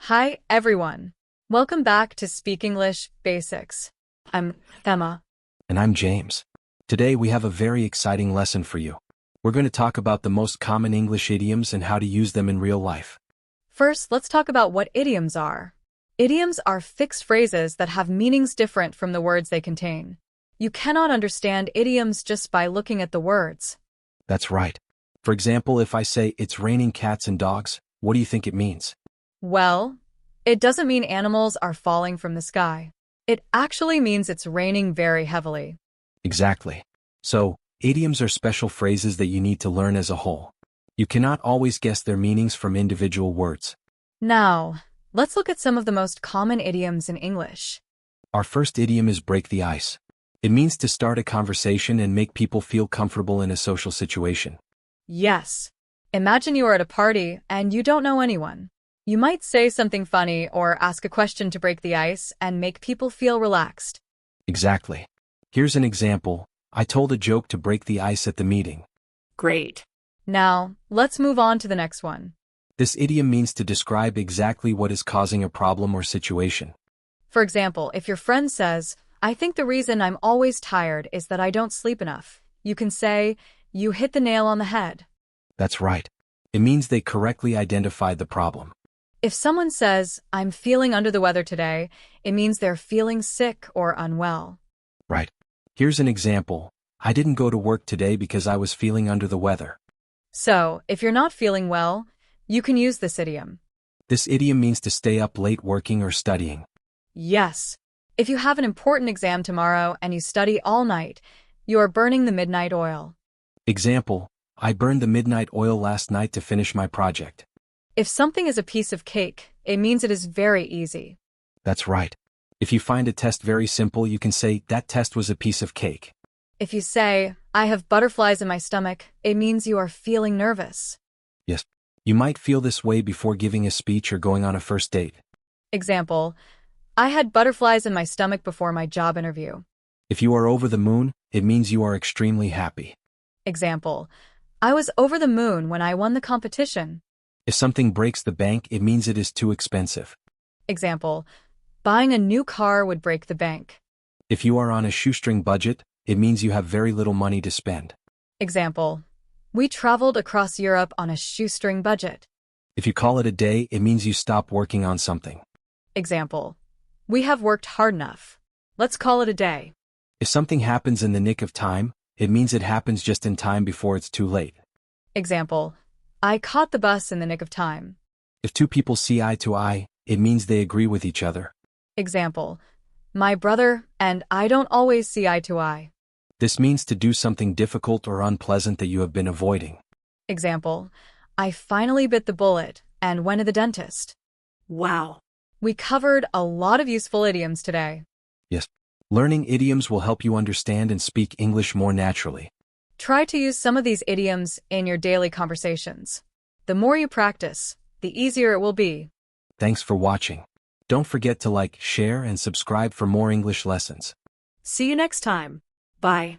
Hi, everyone. Welcome back to Speak English Basics. I'm Emma. And I'm James. Today we have a very exciting lesson for you. We're going to talk about the most common English idioms and how to use them in real life. First, let's talk about what idioms are. Idioms are fixed phrases that have meanings different from the words they contain. You cannot understand idioms just by looking at the words. That's right. For example, if I say it's raining cats and dogs, what do you think it means? Well, it doesn't mean animals are falling from the sky. It actually means it's raining very heavily. Exactly. So, idioms are special phrases that you need to learn as a whole. You cannot always guess their meanings from individual words. Now, let's look at some of the most common idioms in English. Our first idiom is break the ice. It means to start a conversation and make people feel comfortable in a social situation. Yes. Imagine you are at a party and you don't know anyone. You might say something funny or ask a question to break the ice and make people feel relaxed. Exactly. Here's an example. I told a joke to break the ice at the meeting. Great. Now, let's move on to the next one. This idiom means to describe exactly what is causing a problem or situation. For example, if your friend says, "I think the reason I'm always tired is that I don't sleep enough," you can say, "You hit the nail on the head." That's right. It means they correctly identified the problem. If someone says, "I'm feeling under the weather today," it means they're feeling sick or unwell. Right. Here's an example. I didn't go to work today because I was feeling under the weather. So, if you're not feeling well, you can use this idiom. This idiom means to stay up late working or studying. Yes. If you have an important exam tomorrow and you study all night, you are burning the midnight oil. Example, I burned the midnight oil last night to finish my project. If something is a piece of cake, it means it is very easy. That's right. If you find a test very simple, you can say, that test was a piece of cake. If you say, "I have butterflies in my stomach," it means you are feeling nervous. Yes. You might feel this way before giving a speech or going on a first date. Example, "I had butterflies in my stomach before my job interview." If you are over the moon, it means you are extremely happy. Example, "I was over the moon when I won the competition." If something breaks the bank, it means it is too expensive. Example, "Buying a new car would break the bank." If you are on a shoestring budget, it means you have very little money to spend. Example, "We traveled across Europe on a shoestring budget." If you call it a day, it means you stop working on something. Example, "We have worked hard enough. Let's call it a day." If something happens in the nick of time, it means it happens just in time before it's too late. Example, "I caught the bus in the nick of time." If two people see eye to eye, it means they agree with each other. Example, "My brother and I don't always see eye to eye." This means to do something difficult or unpleasant that you have been avoiding. Example, "I finally bit the bullet and went to the dentist." Wow. We covered a lot of useful idioms today. Yes. Learning idioms will help you understand and speak English more naturally. Try to use some of these idioms in your daily conversations. The more you practice, the easier it will be. Thanks for watching. Don't forget to like, share, and subscribe for more English lessons. See you next time. Bye.